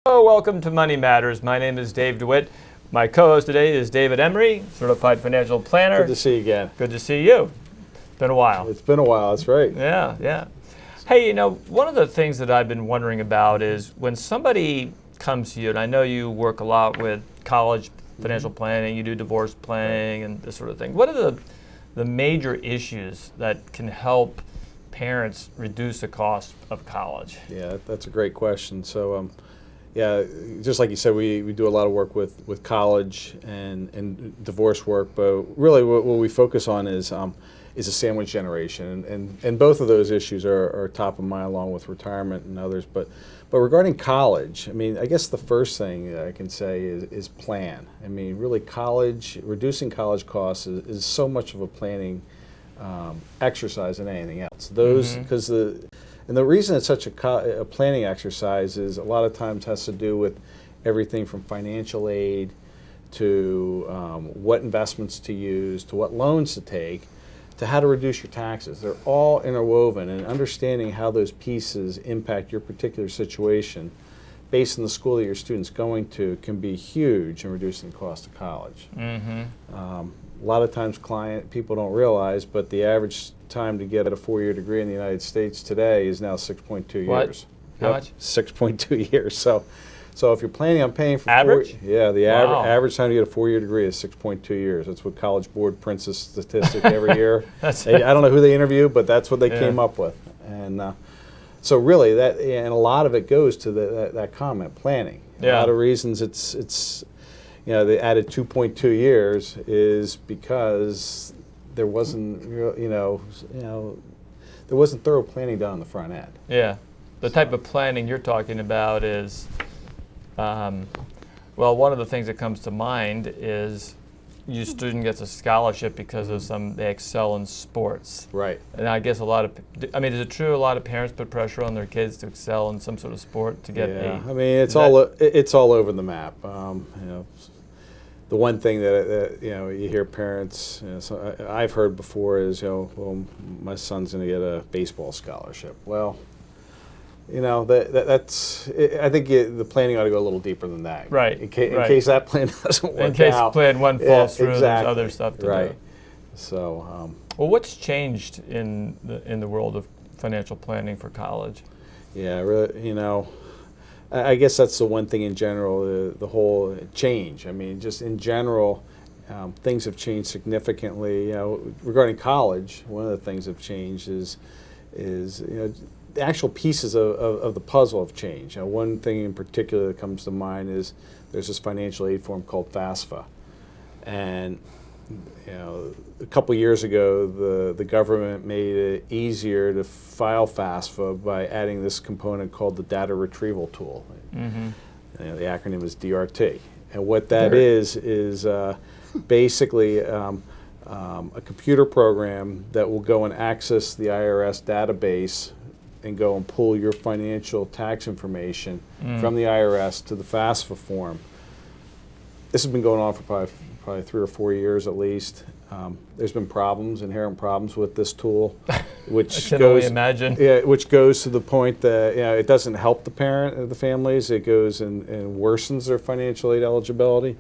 Hello, welcome to Money Matters. My name is Dave DeWitt. My co-host today is David Emery, certified financial planner. Good to see you again. Good to see you. It's been a while. It's been a while, that's right. Yeah. Hey, one of the things that I've been wondering about is when somebody comes to you, and I know you work a lot with college financial planning, you do divorce planning and this sort of thing. What are the major issues that can help parents reduce the cost of college? Yeah, that's a great question. So, yeah, just like you said, we do a lot of work with college and divorce work, but really what we focus on is a sandwich generation, and both of those issues are top of mind along with retirement and others. But regarding college, I mean, I guess the first thing that I can say is plan. I mean, really, reducing college costs is so much of a planning exercise than anything else. Because the reason it's such a planning exercise is a lot of times has to do with everything from financial aid to what investments to use to what loans to take to how to reduce your taxes. They're all interwoven, and understanding how those pieces impact your particular situation based on the school that your student's going to can be huge in reducing the cost of college. A lot of times people don't realize, but the average time to get a 4-year degree in the United States today is now 6.2 years. What? How much? 6.2 years. So if you're planning on paying for average? The Wow. average time to get a 4-year degree is 6.2 years. That's what College Board prints a statistic every year. I don't know who they interview, but that's what they came up with. And so really, and a lot of it goes to that comment, planning. A lot of reasons it's they added 2.2 years is because there wasn't there wasn't thorough planning done on the front end. Yeah, the type of planning you're talking about is, well, one of the things that comes to mind is your student gets a scholarship because of they excel in sports. Right. And I guess is it true a lot of parents put pressure on their kids to excel in some sort of sport to get a? I mean, it's all over the map. The one thing that you hear parents, so I've heard before is, well, my son's going to get a baseball scholarship. Well, that's. I think the planning ought to go a little deeper than that. Right. In case that plan doesn't work out. In case plan one falls through, exactly. there's other stuff to do. So. Well, what's changed in the world of financial planning for college? Yeah, really, I guess that's the one thing in general, the whole change. I mean, just in general, things have changed significantly. Regarding college, one of the things that have changed is the actual pieces of the puzzle have changed. One thing in particular that comes to mind is there's this financial aid form called FAFSA, and a couple years ago, the government made it easier to file FAFSA by adding this component called the data retrieval tool. The acronym is DRT. And what that is basically a computer program that will go and access the IRS database and go and pull your financial tax information from the IRS to the FAFSA form. This has been going on for probably 3 or 4 years at least. There's been inherent problems with this tool, which I can only imagine. Yeah, which goes to the point that it doesn't help the families. It goes and worsens their financial aid eligibility.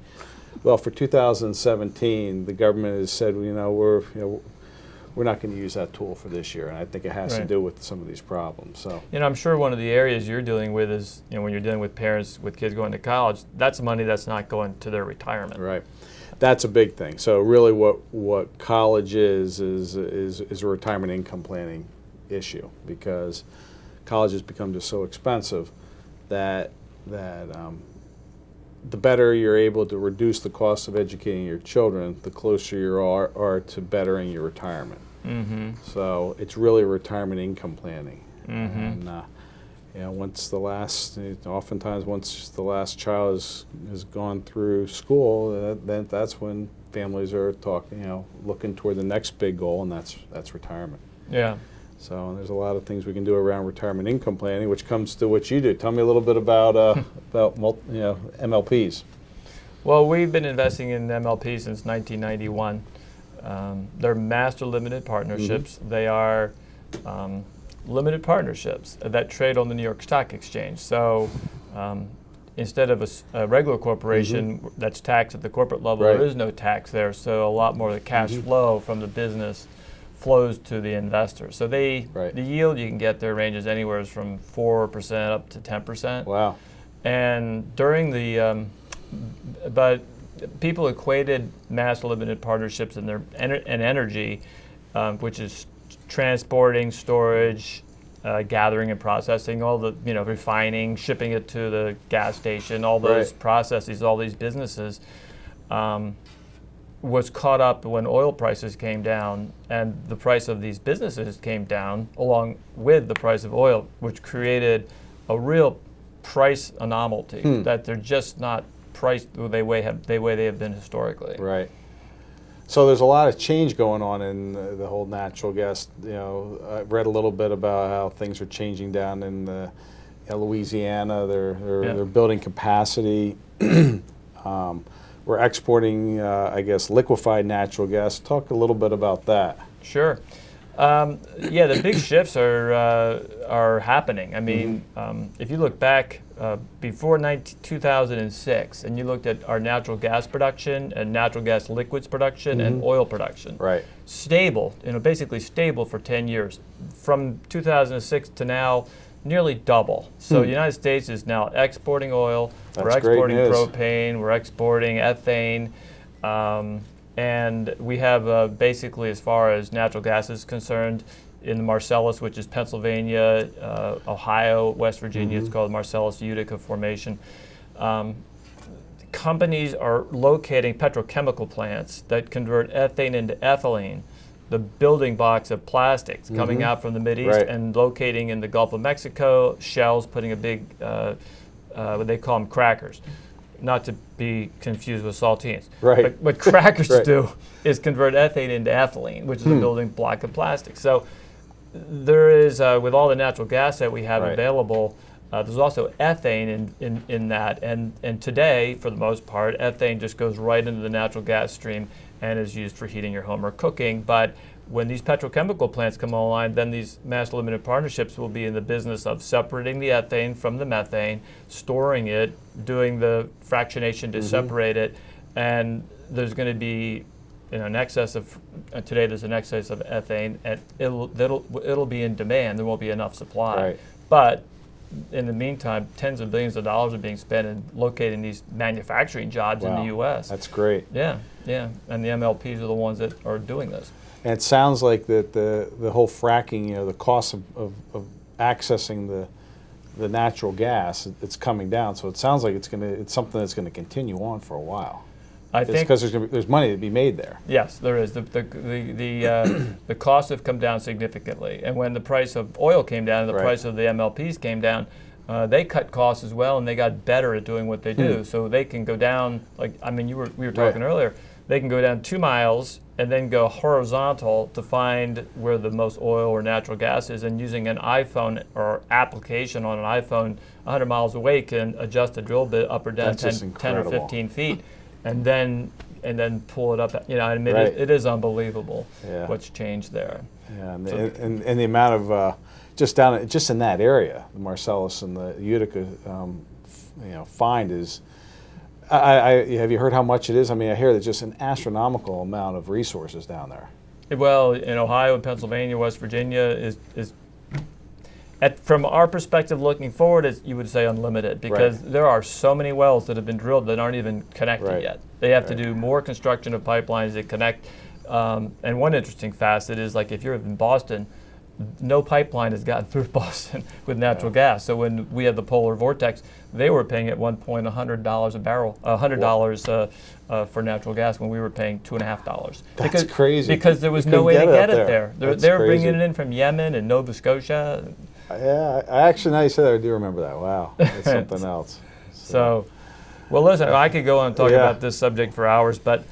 Well, for 2017, the government has said, we're not going to use that tool for this year, and I think it has to do with some of these problems. So, I'm sure one of the areas you're dealing with is, when you're dealing with parents with kids going to college, that's money that's not going to their retirement. Right. That's a big thing. So really what college is a retirement income planning issue, because college has become just so expensive that the better you're able to reduce the cost of educating your children, the closer you are to bettering your retirement. So it's really retirement income planning. And oftentimes once the last child has gone through school, then that's when families are looking toward the next big goal, and that's retirement. Yeah. So there's a lot of things we can do around retirement income planning, which comes to what you do. Tell me a little bit about MLPs. Well, we've been investing in MLPs since 1991. They're master limited partnerships. Mm-hmm. They are limited partnerships that trade on the New York Stock Exchange. So instead of a regular corporation that's taxed at the corporate level, Right. there is no tax there. So a lot more of the cash flow from the business flows to the investor. So the yield you can get there ranges anywhere from 4% up to 10%. Wow. And during the, but people equated master limited partnerships and energy, which is transporting, storage, gathering and processing, all the refining, shipping it to the gas station, all those processes, all these businesses, was caught up when oil prices came down, and the price of these businesses came down along with the price of oil, which created a real price anomaly that they're just not priced the way they have been historically. Right. So there's a lot of change going on in the whole natural gas. I've read a little bit about how things are changing down in Louisiana. They're building capacity. We're exporting, I guess, liquefied natural gas. Talk a little bit about that. Sure. Yeah, the big shifts are happening. I mean, if you look back before 2006, and you looked at our natural gas production and natural gas liquids production and oil production, stable, basically stable for 10 years. From 2006 to now, nearly double. So the United States is now exporting oil. We're exporting propane. We're exporting ethane. And we have basically, as far as natural gas is concerned, in the Marcellus, which is Pennsylvania, Ohio, West Virginia, it's called Marcellus Utica Formation. Companies are locating petrochemical plants that convert ethane into ethylene, the building blocks of plastics coming out from the Mideast and locating in the Gulf of Mexico. Shell's putting a big, what they call them crackers, not to be confused with saltines. But what crackers do is convert ethane into ethylene, which is a building block of plastic. So there is, with all the natural gas that we have available, there's also ethane in that. And today, for the most part, ethane just goes right into the natural gas stream and is used for heating your home or cooking. But when these petrochemical plants come online, then these master limited partnerships will be in the business of separating the ethane from the methane, storing it, doing the fractionation to separate it, and there's going to be an excess of, today there's an excess of ethane, and it'll be in demand. There won't be enough supply. But in the meantime, tens of billions of dollars are being spent in locating these manufacturing jobs in the U.S. That's great. Yeah, and the MLPs are the ones that are doing this. And it sounds like that the whole fracking, the cost of accessing the natural gas, it's coming down. So it sounds like it's something that's going to continue on for a while. I think because there's money to be made there. Yes, there is. The costs have come down significantly, and when the price of oil came down and the price of the MLPs came down, they cut costs as well, and they got better at doing what they do. So they can go down, we were talking earlier. They can go down 2 miles and then go horizontal to find where the most oil or natural gas is, and using an iPhone or application on an iPhone 100 miles away can adjust the drill bit up or down 10 or 15 feet. And then pull it up. It is unbelievable what's changed there. Yeah, and the amount of just in that area, the Marcellus and the Utica, find is. Have you heard how much it is? I mean, I hear there's just an astronomical amount of resources down there. Well, in Ohio and Pennsylvania, West Virginia is from our perspective looking forward, you would say unlimited, because there are so many wells that have been drilled that aren't even connected yet. They have to do more construction of pipelines that connect. And one interesting facet is, like, if you're in Boston, no pipeline has gotten through Boston with natural gas. So when we had the polar vortex, they were paying at one point $100 a barrel, $100 for natural gas, when we were paying $2.50. That's crazy. Because there was no way to get it there. They were bringing it in from Yemen and Nova Scotia. Yeah, I actually, now you said that, I do remember that. Wow, that's something else. So, well, listen, I could go on and talk about this subject for hours, but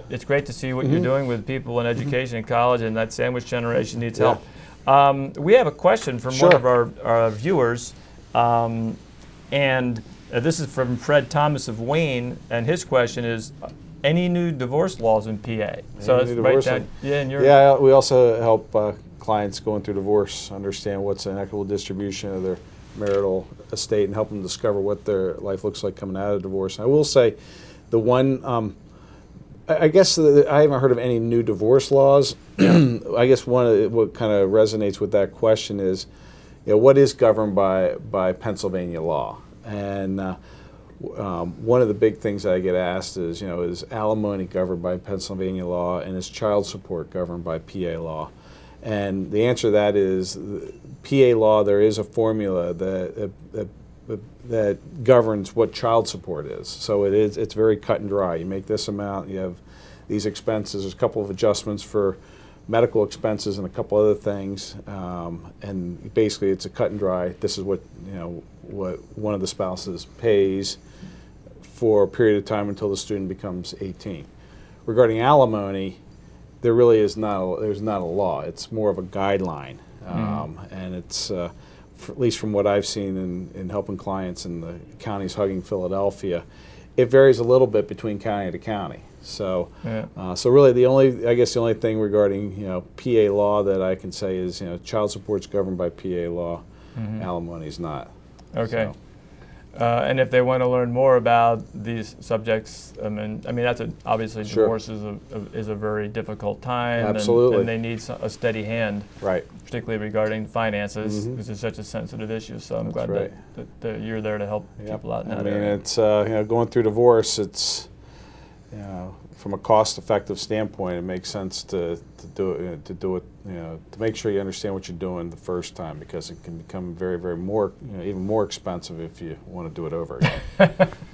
it's great to see what you're doing with people in education and college, and that sandwich generation needs help. We have a question from one of our viewers, and this is from Fred Thomas of Wayne, and his question is, any new divorce laws in PA? So it's right down, we also help clients going through divorce understand what's an equitable distribution of their marital estate and help them discover what their life looks like coming out of divorce. And I will say, the one, I guess I haven't heard of any new divorce laws. I guess what kind of resonates with that question is, what is governed by Pennsylvania law? And one of the big things that I get asked is alimony governed by Pennsylvania law, and is child support governed by PA law? And the answer to that is, PA law, there is a formula that governs what child support is. So it's very cut and dry. You make this amount, you have these expenses. There's a couple of adjustments for medical expenses and a couple other things, and basically it's a cut and dry. This is what one of the spouses pays for a period of time until the student becomes 18. Regarding alimony, there really is there's not a law. It's more of a guideline, and it's at least from what I've seen in helping clients in the counties hugging Philadelphia, it varies a little bit between county to county. So, so really the only thing regarding PA law that I can say is child support's governed by PA law, alimony is not. Okay. So. And if they want to learn more about these subjects, I mean that's obviously Sure. divorce is a very difficult time. Absolutely. And they need a steady hand, Right. particularly regarding finances, because it's such a sensitive issue. So I'm glad right. that you're there to help people out in that area. It's going through divorce. It's from a cost-effective standpoint, it makes sense to do it to make sure you understand what you're doing the first time, because it can become very, very even more expensive if you want to do it over again.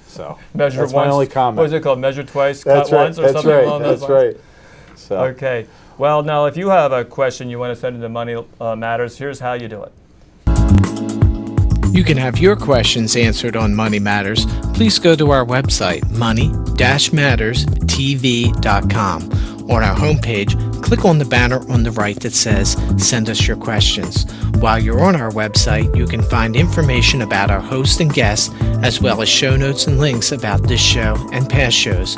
So Measure that's once, my only comment. What is it called? Measure twice, That's cut right. once, or That's something right. along those That's lines? right. So. Okay. Well, now if you have a question you want to send into Money Matters, here's how you do it. You can have your questions answered on Money Matters. Please go to our website, money-matterstv.com. On our homepage, click on the banner on the right that says Send Us Your Questions. While you're on our website, you can find information about our host and guests, as well as show notes and links about this show and past shows.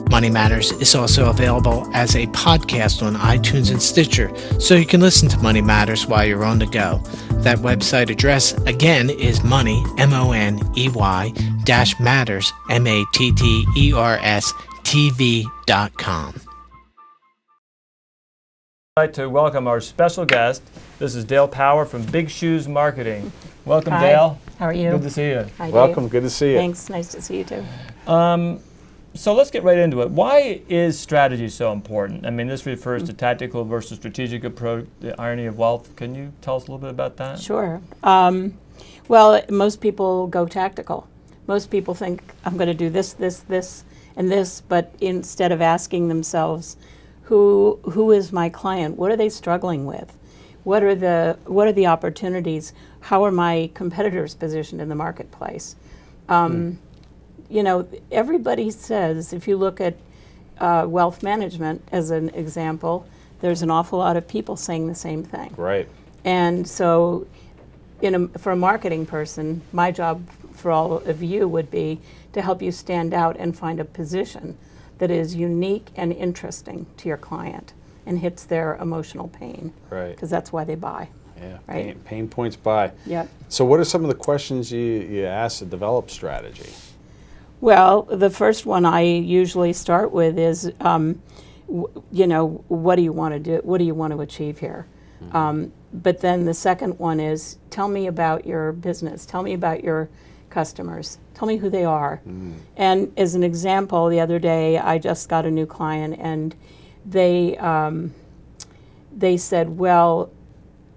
Money Matters is also available as a podcast on iTunes and Stitcher, so you can listen to Money Matters while you're on the go. That website address, again, is money, MONEY, -matters, MATTERS, TV.com. I'd like to welcome our special guest. This is Dale Power from Big Shoes Marketing. Welcome, Hi. Dale. How are you? Good to see you. Hi, Welcome. Dave. Good to see you. Thanks. Nice to see you too. So let's get right into it. Why is strategy so important? I mean, this refers to tactical versus strategic approach, the irony of wealth. Can you tell us a little bit about that? Sure. Well, most people go tactical. Most people think, I'm going to do this, this, this, and this, but instead of asking themselves, who is my client? What are they struggling with? What are the opportunities? How are my competitors positioned in the marketplace? Everybody says, if you look at wealth management as an example, there's an awful lot of people saying the same thing. Right. And so for a marketing person, my job for all of you would be to help you stand out and find a position that is unique and interesting to your client and hits their emotional pain. Right. Because that's why they buy. Yeah. Right. Pain points buy. Yep. So what are some of the questions you ask to develop strategy? Well, the first one I usually start with is, what do you want to do? What do you want to achieve here? But then the second one is, tell me about your business. Tell me about your customers. Tell me who they are. And as an example, the other day I just got a new client, and they said, well,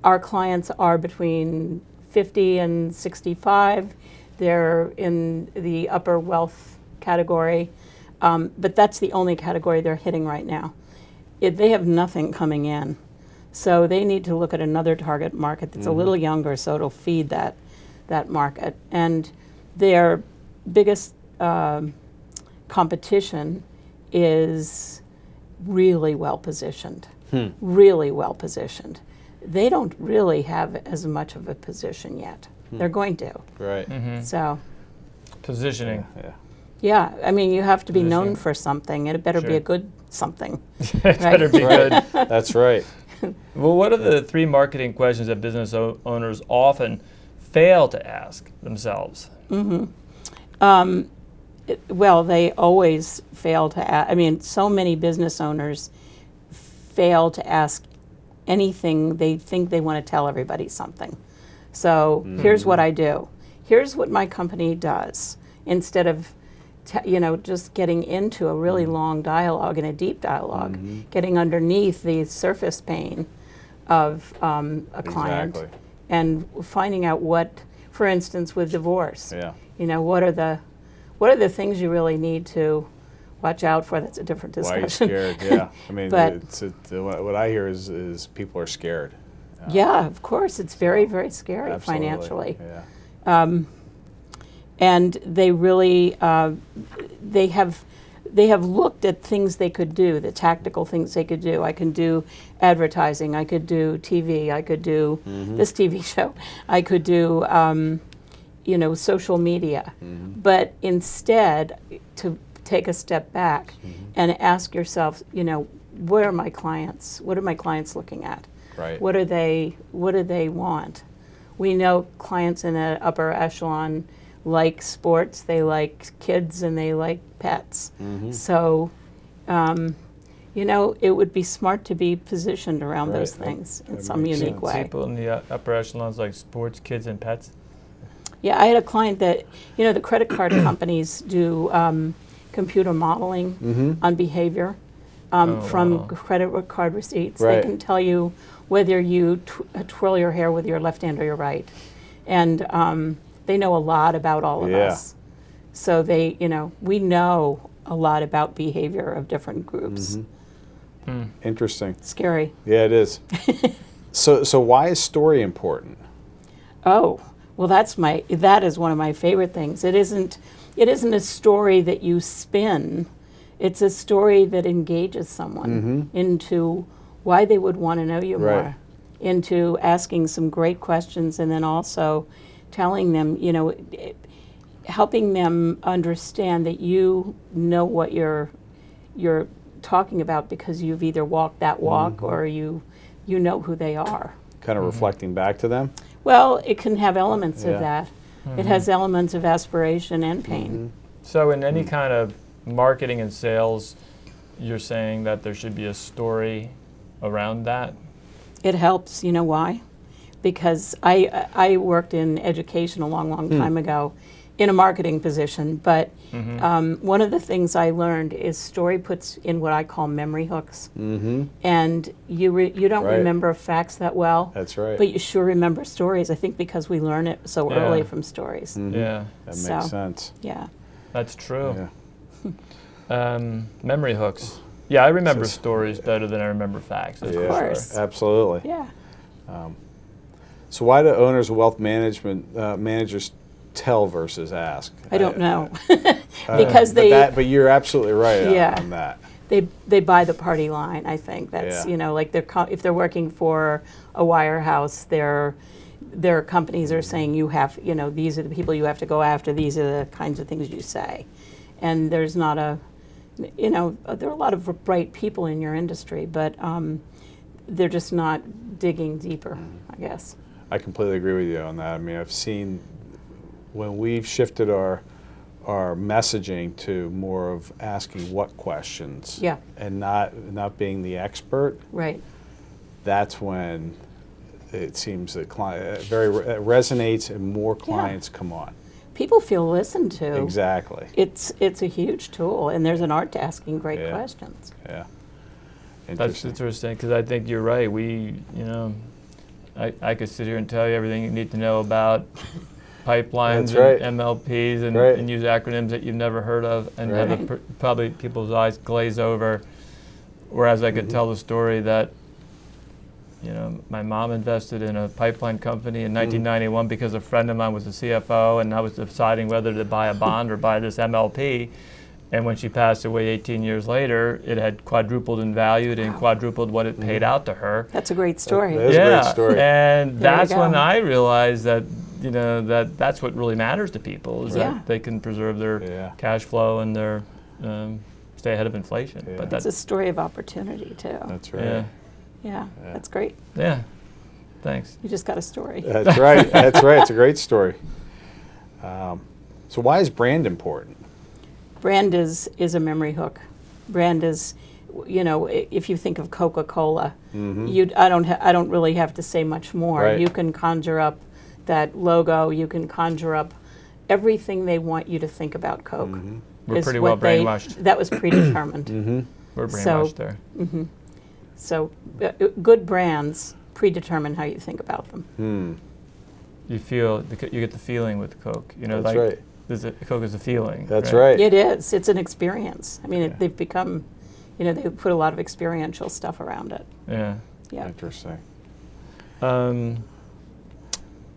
our clients are between 50 and 65. They're in the upper wealth category, but that's the only category they're hitting right now. They have nothing coming in. So they need to look at another target market that's a little younger, so it'll feed that market. And their biggest competition is really well positioned, really well positioned. They don't really have as much of a position yet. They're going to. Right. So. Positioning. Yeah, I mean, you have to be known Positioning. for something, and it better be a good something. It better be good. That's right. Well, what are the three marketing questions that business owners often fail to ask themselves? Well, they always fail to ask. I mean, so many business owners fail to ask anything. They think they want to tell everybody something. So here's what I do. Here's what my company does. Instead of just getting into a really long dialogue and a deep dialogue, getting underneath the surface pain of a client, Exactly. and finding out what, for instance, with divorce, Yeah. what are the things you really need to watch out for? That's a different Why are discussion. you scared? Yeah. I mean, But- what I hear is people are scared. Yeah, of course, it's very, very scary Absolutely. financially. Yeah. And they really they have looked at things they could do, the tactical things they could do. I can do advertising, I could do TV, I could do this TV show, I could do social media. But instead, to take a step back and ask yourself, what are my clients? What are my clients looking at? Right. What do they want? We know clients in the upper echelon like sports, they like kids, and they like pets. So, it would be smart to be positioned around those Right. things in That some makes unique sense. way. People in the upper echelons like sports, kids, and pets. Yeah, I had a client that, the credit card companies do computer modeling on behavior from wow. credit card receipts. Right. They can tell you whether you twirl your hair with your left hand or your right. And they know a lot about all of Yeah. us. So we know a lot about behavior of different groups. Interesting. Scary. Yeah, it is. So why is story important? Oh, well, that is one of my favorite things. It isn't a story that you spin. It's a story that engages someone into why they would want to know you Right. more, into asking some great questions, and then also telling them, helping them understand that you know what you're talking about because you've either walked that walk or you know who they are. Kind of reflecting back to them? Well, it can have elements Yeah. of that. It has elements of aspiration and pain. So in any kind of marketing and sales, you're saying that there should be a story around that? It helps. You know why? Because I worked in education a long time ago in a marketing position, but one of the things I learned is story puts in what I call memory hooks. And you don't Right. remember facts that well, That's right. but you sure remember stories, I think, because we learn it so early Yeah. from stories. Yeah, That So- makes sense. Yeah. that's true. Yeah. Memory hooks. Yeah, I remember So- stories better than I remember facts. That's Yeah. for course. sure. Absolutely. Yeah. So why do owners of wealth management managers tell versus ask? I don't know. Because But you're absolutely right Yeah. on that. they buy the party line. I think that's Yeah. like if they're working for a wirehouse, their companies are saying you have these are the people you have to go after. These are the kinds of things you say, and there's not there are a lot of bright people in your industry, but they're just not digging deeper, I guess. I completely agree with you on that. I mean, I've seen when we've shifted our messaging to more of asking what questions, Yeah. and not being the expert. Right. That's when it seems that it resonates and more clients come on. People feel listened to. Exactly. It's a huge tool, and there's an art to asking great Yeah. questions. Yeah. That's interesting because I think you're right. I could sit here and tell you everything you need to know about pipelines That's right. and MLPs and, Right. and use acronyms that you've never heard of and have Right. probably people's eyes glaze over. Whereas I could tell the story that my mom invested in a pipeline company in 1991 because a friend of mine was the CFO, and I was deciding whether to buy a bond or buy this MLP. And when she passed away 18 years later, it had quadrupled in value and quadrupled what it paid out to her. That's a great story. That is a great story. And There you that's when go. I realized that that's what really matters to people is Yeah. that they can preserve their Yeah. cash flow and their stay ahead of inflation. Yeah. But It's a story of opportunity too. That's right. yeah, Yeah, that's great. yeah. Thanks. You just got a story. That's right. That's right. It's a great story. So why is brand important? Brand is a memory hook. Brand is, if you think of Coca-Cola, I don't really have to say much more. Right. You can conjure up that logo. You can conjure up everything they want you to think about Coke. We're is pretty well what they- brainwashed. That was predetermined. We're So- brainwashed there. So good brands predetermine how you think about them. You get the feeling with Coke. That's right. Coke is a feeling. That's right. It is. It's an experience. I mean, Yeah. they've become, they put a lot of experiential stuff around it. Yeah. Yeah. Interesting.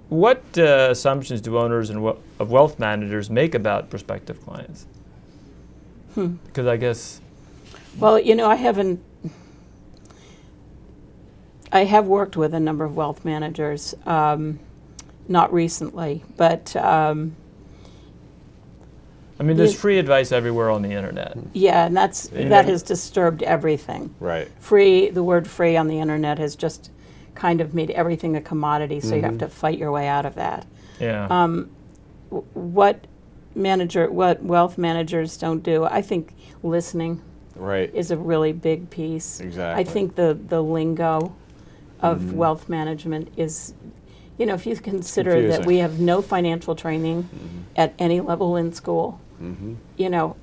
What assumptions do owners of wealth managers make about prospective clients? Because I guess. Well, I have worked with a number of wealth managers, not recently, but There's free advice everywhere on the internet. yeah, and that has disturbed everything. Right. The word free on the internet has just kind of made everything a commodity, so you have to fight your way out of that. Yeah. What wealth managers don't do, I think listening Right. is a really big piece. Exactly. I think the lingo of wealth management is, if you consider that Confusing. we have no financial training at any level in school,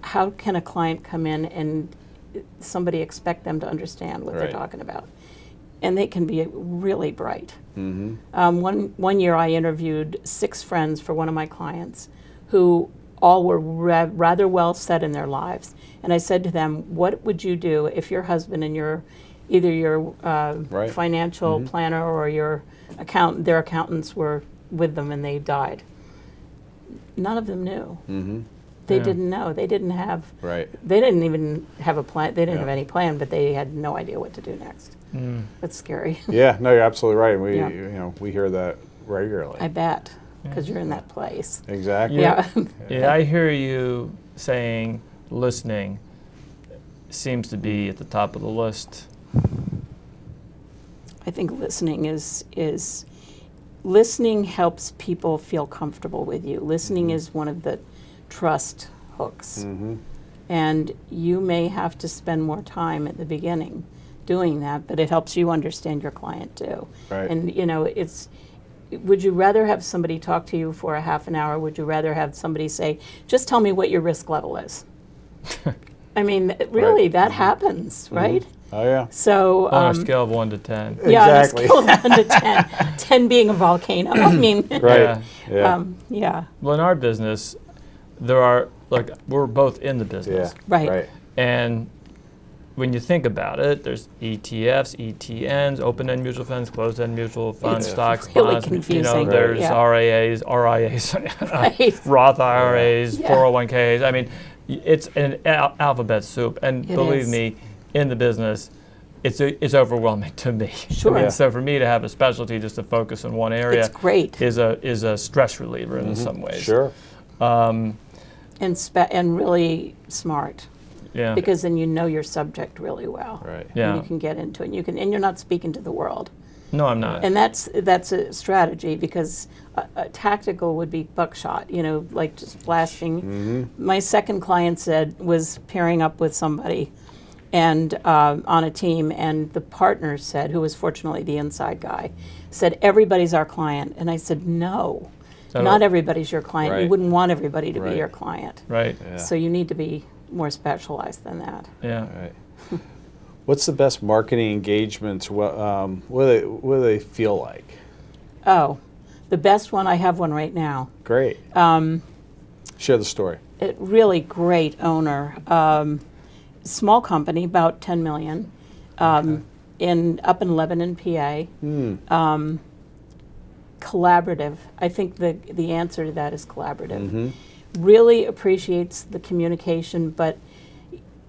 how can a client come in and somebody expect them to understand what they're Right. talking about? And they can be really bright. One year I interviewed 6 friends for one of my clients who all were rather well set in their lives. And I said to them, what would you do if your husband and either your Right. financial planner or their accountants were with them and they died? None of them knew. They Yeah. didn't know. They didn't have. Right. They didn't even have a plan. They didn't Yeah. have any plan, but they had no idea what to do next. That's scary. Yeah. No, you're absolutely right. We Yeah. we hear that regularly. I bet, because you're in that place. Exactly. Yeah. Yeah, I hear you saying listening seems to be at the top of the list. I think listening is listening helps people feel comfortable with you. Listening is one of the trust hooks. And you may have to spend more time at the beginning doing that, but it helps you understand your client too. Right. And would you rather have somebody talk to you for a half an hour? Would you rather have somebody say, just tell me what your risk level is? I mean, really, that happens, right? Oh yeah. So On a scale of 1 to 10. yeah, Exactly. on a scale of 1 to 10, 10 being a volcano. I mean, Right. Yeah. Yeah. yeah, Well, in our business, we're both in the business. Yeah. Right. Right. And when you think about it, there's ETFs, ETNs, open-end mutual funds, closed-end mutual funds, It's stocks, really bonds. confusing. There's Yeah. RIAs, Right. Roth IRAs, Yeah. 401ks. I mean, it's an alphabet soup. And It believe is. me, in the business, it's overwhelming to me. Sure. I mean, Yeah. so for me to have a specialty just to focus in one area It's great. is a stress reliever in some ways. Sure. And really smart, Yeah. because then you know your subject really well. Right. Yeah. And you can get into it. And you're not speaking to the world. No, I'm not. And that's a strategy, because a tactical would be buckshot, like just blasting. My second client was pairing up with somebody and on a team, and the partner said, who was fortunately the inside guy, said, everybody's our client. And I said, no, Oh. not everybody's your client. You Right. wouldn't want everybody to Right. be your client. Right. Yeah. So you need to be more specialized than that. Yeah. Right. What's the best marketing engagements? What do they feel like? Oh, the best one, I have one right now. Great. Share the story. A really great owner. Small company, about 10 million, up in Lebanon, PA. Collaborative. I think the answer to that is collaborative. Really appreciates the communication, but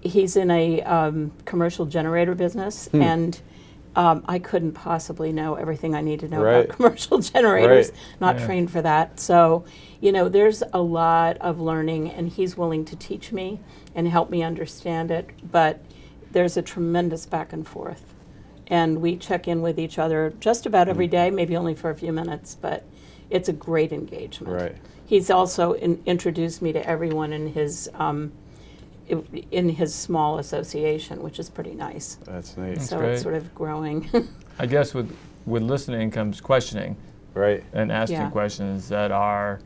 he's in a commercial generator business, and I couldn't possibly know everything I need to know Right. about commercial generators. Right. Not Yeah. trained for that. So, there's a lot of learning, and he's willing to teach me and help me understand it. But there's a tremendous back and forth, and we check in with each other just about every day, maybe only for a few minutes, but it's a great engagement. Right. He's also introduced me to everyone in his small association, which is pretty nice. That's neat. So great. it's sort of growing. I guess with listening comes questioning Right. and asking Yeah. questions that are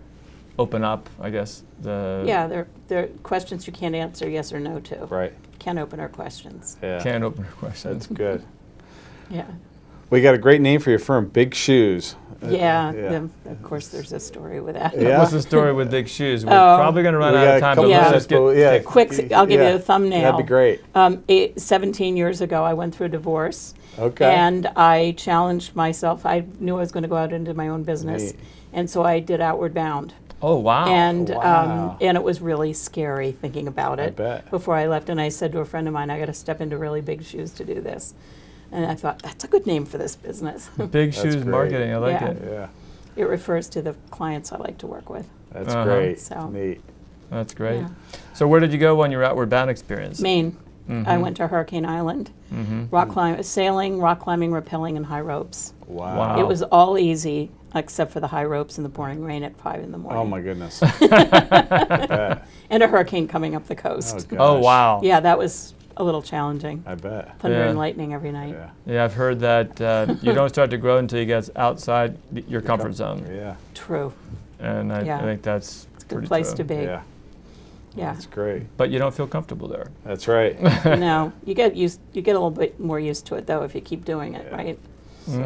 open up, I guess. Yeah, they're questions you can't answer yes or no to. Right. Can't open our questions. Yeah. Can't open a question. That's good. Yeah. We got a great name for your firm, Big Shoes. Yeah, yeah. Of course there's a story with that. Yeah. What's the story with Big Shoes? We're Oh. probably going to run We out got of a time, couple but let's minutes, just but yeah. Quick, I'll give you a thumbnail. That'd be great. 17 years ago, I went through a divorce. Okay. And I challenged myself. I knew I was going to go out into my own business. Neat. And so I did Outward Bound. Oh, wow. And Wow. and it was really scary thinking about it bet. before I left. And I said to a friend of mine, I got to step into really big shoes to do this. And I thought, that's a good name for this business. Big That's Shoes great. Marketing. I like Yeah. it. Yeah. It refers to the clients I like to work with. That's Uh-huh. great. So- Neat. That's great. Yeah. So where did you go on your Outward Bound experience? Maine. Mm-hmm. I went to Hurricane Island. Sailing, rock climbing, rappelling, and high ropes. Wow. Wow. It was all easy except for the high ropes and the pouring rain at 5 in the morning. Oh my goodness. I bet. And a hurricane coming up the coast. gosh. Oh, wow. Yeah, that was a little challenging. I bet. Thunder Yeah. and lightning every night. Yeah. Yeah, I've heard that you don't start to grow until you get outside your comfort zone. Yeah. True. And I Yeah. think that's It's a pretty good place true. to be. Yeah. Yeah. That's great. But you don't feel comfortable there. That's right. No, you get a little bit more used to it though if you keep doing it, Yeah. right?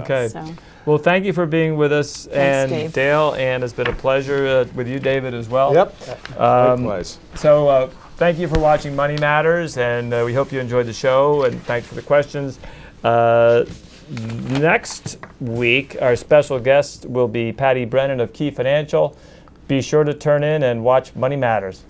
Okay. So Well, thank you for being with us, and Dave. Dale, and it's been a pleasure with you, David, as well. Yep. Um, Likewise. So thank you for watching Money Matters, and we hope you enjoyed the show, and thanks for the questions. Next week, our special guest will be Patty Brennan of Key Financial. Be sure to turn in and watch Money Matters.